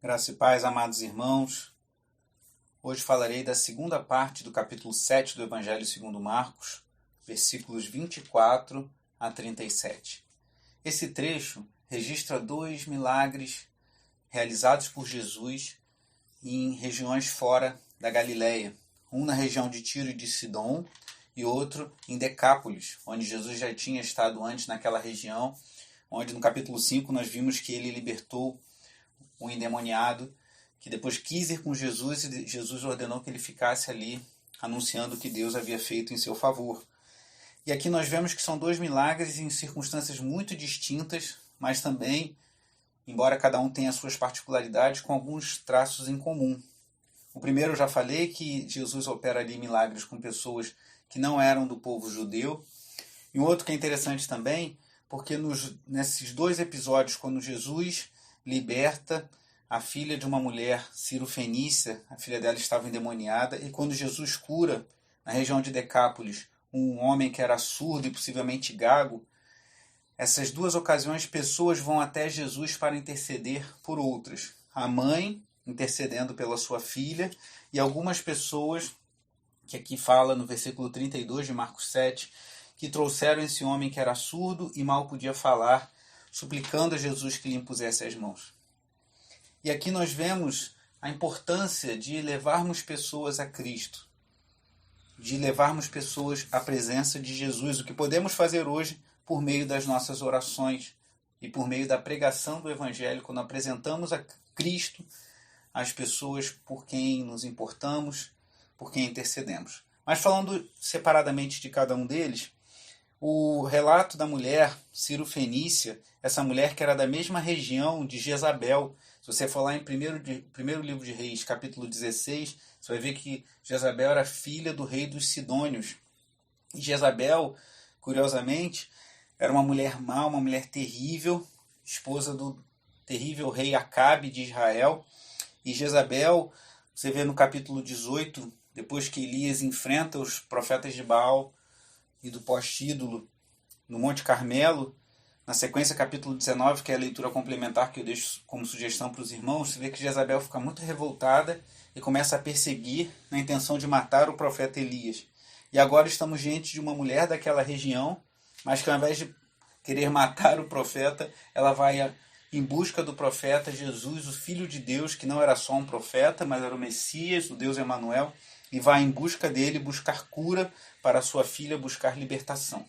Graça e paz, amados irmãos. Hoje falarei da segunda parte do capítulo 7 do Evangelho segundo Marcos, versículos 24 a 37. Esse trecho registra 2 milagres realizados por Jesus em regiões fora da Galileia. Um na região de Tiro e de Sidom e outro em Decápolis, onde Jesus já tinha estado antes naquela região, onde no capítulo 5 nós vimos que ele libertou um endemoniado que depois quis ir com Jesus e Jesus ordenou que ele ficasse ali anunciando o que Deus havia feito em seu favor. E aqui nós vemos que são 2 milagres em circunstâncias muito distintas, mas também, embora cada um tenha suas particularidades, com alguns traços em comum. O primeiro eu já falei, que Jesus opera ali milagres com pessoas que não eram do povo judeu. E um outro que é interessante também, porque nesses 2 episódios, quando Jesus liberta a filha de uma mulher cirofenícia, a filha dela estava endemoniada, e quando Jesus cura, na região de Decápolis, um homem que era surdo e possivelmente gago, essas 2 ocasiões pessoas vão até Jesus para interceder por outras. A mãe intercedendo pela sua filha e algumas pessoas, que aqui fala no versículo 32 de Marcos 7, que trouxeram esse homem que era surdo e mal podia falar, suplicando a Jesus que lhe impusesse as mãos. E aqui nós vemos a importância de levarmos pessoas a Cristo, de levarmos pessoas à presença de Jesus, o que podemos fazer hoje por meio das nossas orações e por meio da pregação do Evangelho, quando apresentamos a Cristo às pessoas por quem nos importamos, por quem intercedemos. Mas falando separadamente de cada um deles, o relato da mulher cirofenícia, essa mulher que era da mesma região de Jezabel. Se você for lá em primeiro livro de Reis, capítulo 16, você vai ver que Jezabel era filha do rei dos Sidônios. E Jezabel, curiosamente, era uma mulher má, uma mulher terrível, esposa do terrível rei Acabe de Israel. E Jezabel, você vê no capítulo 18, depois que Elias enfrenta os profetas de Baal e do poste-ídolo no Monte Carmelo, na sequência capítulo 19, que é a leitura complementar que eu deixo como sugestão para os irmãos, você vê que Jezabel fica muito revoltada e começa a perseguir na intenção de matar o profeta Elias. E agora estamos diante de uma mulher daquela região, mas que ao invés de querer matar o profeta, ela vai em busca do profeta Jesus, o Filho de Deus, que não era só um profeta, mas era o Messias, o Deus Emanuel, e vai em busca dele buscar cura para a sua filha, buscar libertação.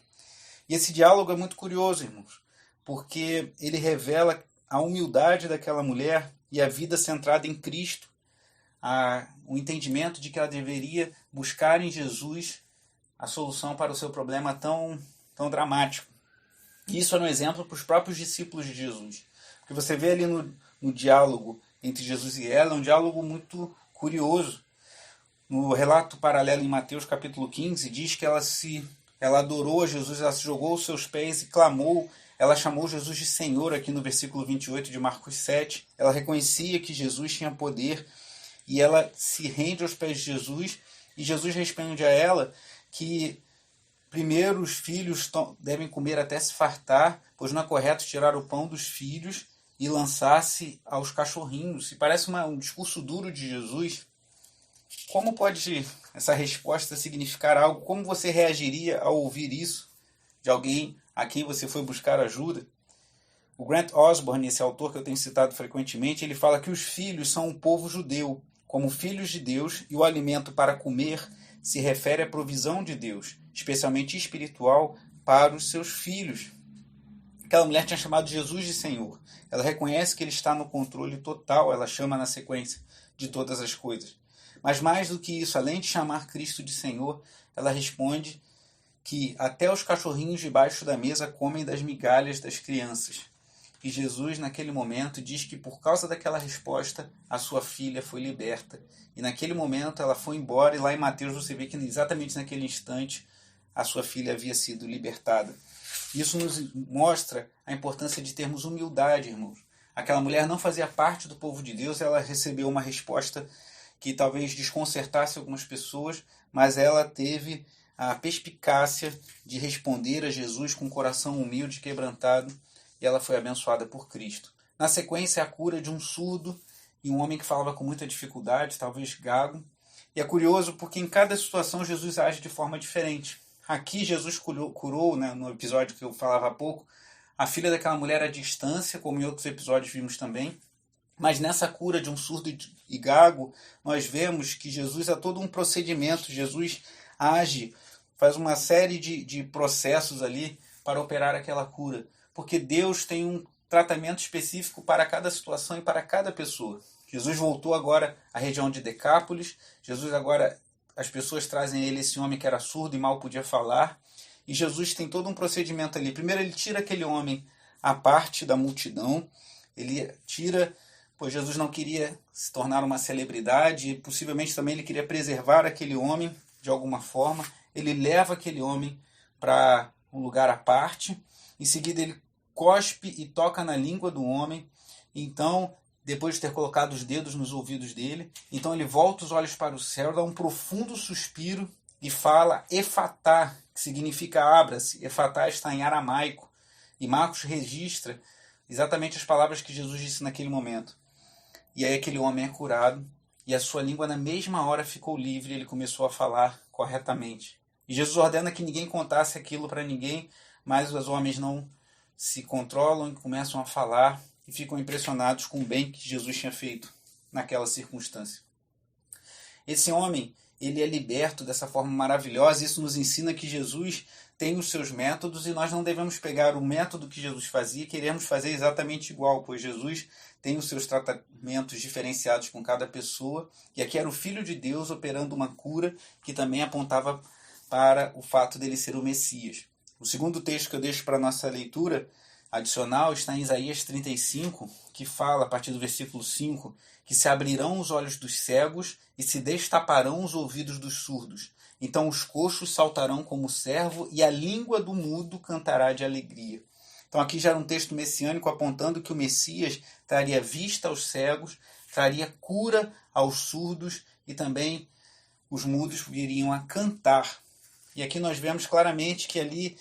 E esse diálogo é muito curioso, irmãos, porque ele revela a humildade daquela mulher e a vida centrada em Cristo, o entendimento de que ela deveria buscar em Jesus a solução para o seu problema tão dramático. E isso é um exemplo para os próprios discípulos de Jesus. Porque você vê ali no diálogo entre Jesus e ela, é um diálogo muito curioso. No relato paralelo em Mateus capítulo 15, diz que ela adorou a Jesus, ela se jogou aos seus pés e clamou. Ela chamou Jesus de Senhor aqui no versículo 28 de Marcos 7. Ela reconhecia que Jesus tinha poder e ela se rende aos pés de Jesus. E Jesus responde a ela que primeiro os filhos devem comer até se fartar, pois não é correto tirar o pão dos filhos e lançar-se aos cachorrinhos. E parece um discurso duro de Jesus. Como pode essa resposta significar algo? Como você reagiria ao ouvir isso de alguém a quem você foi buscar ajuda? O Grant Osborne, esse autor que eu tenho citado frequentemente, ele fala que os filhos são um povo judeu, como filhos de Deus, e o alimento para comer se refere à provisão de Deus, especialmente espiritual, para os seus filhos. Aquela mulher tinha chamado Jesus de Senhor. Ela reconhece que ele está no controle total, ela chama na sequência de todas as coisas. Mas mais do que isso, além de chamar Cristo de Senhor, ela responde que até os cachorrinhos debaixo da mesa comem das migalhas das crianças. E Jesus, naquele momento, diz que por causa daquela resposta, a sua filha foi liberta. E naquele momento ela foi embora, e lá em Mateus você vê que exatamente naquele instante a sua filha havia sido libertada. Isso nos mostra a importância de termos humildade, irmãos. Aquela mulher não fazia parte do povo de Deus, ela recebeu uma resposta que talvez desconcertasse algumas pessoas, mas ela teve a perspicácia de responder a Jesus com um coração humilde e quebrantado, e ela foi abençoada por Cristo. Na sequência, a cura de um surdo e um homem que falava com muita dificuldade, talvez gago. E é curioso porque em cada situação Jesus age de forma diferente. Aqui Jesus curou, né, no episódio que eu falava há pouco, a filha daquela mulher à distância, como em outros episódios vimos também. Mas nessa cura de um surdo e gago, nós vemos que Jesus há todo um procedimento. Jesus age, faz uma série de processos ali para operar aquela cura. Porque Deus tem um tratamento específico para cada situação e para cada pessoa. Jesus voltou agora à região de Decápolis. Jesus agora, as pessoas trazem a ele esse homem que era surdo e mal podia falar. E Jesus tem todo um procedimento ali. Primeiro ele tira aquele homem à parte da multidão. Ele tira, pois Jesus não queria se tornar uma celebridade. E possivelmente também ele queria preservar aquele homem de alguma forma. Ele leva aquele homem para um lugar à parte. Em seguida ele cospe e toca na língua do homem. Então, depois de ter colocado os dedos nos ouvidos dele, então ele volta os olhos para o céu, dá um profundo suspiro e fala Efatá, que significa abra-se. Efatá está em aramaico. E Marcos registra exatamente as palavras que Jesus disse naquele momento. E aí aquele homem é curado e a sua língua na mesma hora ficou livre e ele começou a falar corretamente. E Jesus ordena que ninguém contasse aquilo para ninguém, mas os homens não se controlam e começam a falar e ficam impressionados com o bem que Jesus tinha feito naquela circunstância. Esse homem, ele é liberto dessa forma maravilhosa. Isso nos ensina que Jesus tem os seus métodos e nós não devemos pegar o método que Jesus fazia e queremos fazer exatamente igual, pois Jesus tem os seus tratamentos diferenciados com cada pessoa. E aqui era o Filho de Deus operando uma cura que também apontava para o fato dele ser o Messias. O segundo texto que eu deixo para a nossa leitura adicional está em Isaías 35, que fala, a partir do versículo 5, que se abrirão os olhos dos cegos e se destaparão os ouvidos dos surdos. Então os coxos saltarão como servo e a língua do mudo cantará de alegria. Então aqui já era um texto messiânico apontando que o Messias traria vista aos cegos, traria cura aos surdos e também os mudos viriam a cantar. E aqui nós vemos claramente que ali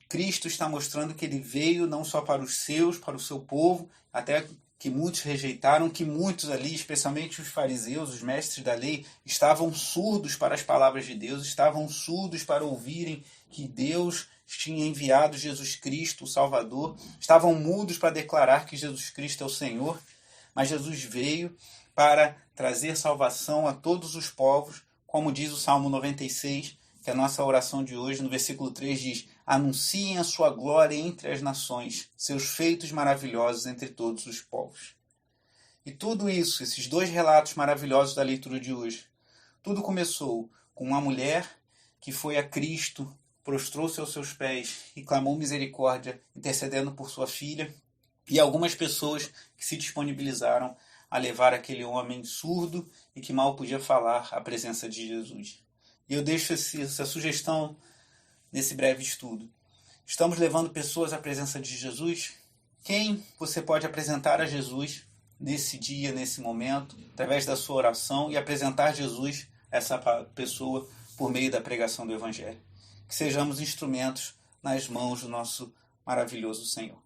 Cristo está mostrando que ele veio não só para os seus, para o seu povo, até que muitos rejeitaram, que muitos ali, especialmente os fariseus, os mestres da lei, estavam surdos para as palavras de Deus, estavam surdos para ouvirem que Deus tinha enviado Jesus Cristo, o Salvador, estavam mudos para declarar que Jesus Cristo é o Senhor, mas Jesus veio para trazer salvação a todos os povos, como diz o Salmo 96, que a nossa oração de hoje, no versículo 3, diz: anunciem a sua glória entre as nações, seus feitos maravilhosos entre todos os povos. E tudo isso, esses dois relatos maravilhosos da leitura de hoje, tudo começou com uma mulher que foi a Cristo, prostrou-se aos seus pés e clamou misericórdia, intercedendo por sua filha, e algumas pessoas que se disponibilizaram a levar aquele homem surdo e que mal podia falar à presença de Jesus. E eu deixo essa sugestão nesse breve estudo. Estamos levando pessoas à presença de Jesus? Quem você pode apresentar a Jesus nesse dia, nesse momento, através da sua oração e apresentar Jesus a essa pessoa por meio da pregação do Evangelho? Que sejamos instrumentos nas mãos do nosso maravilhoso Senhor.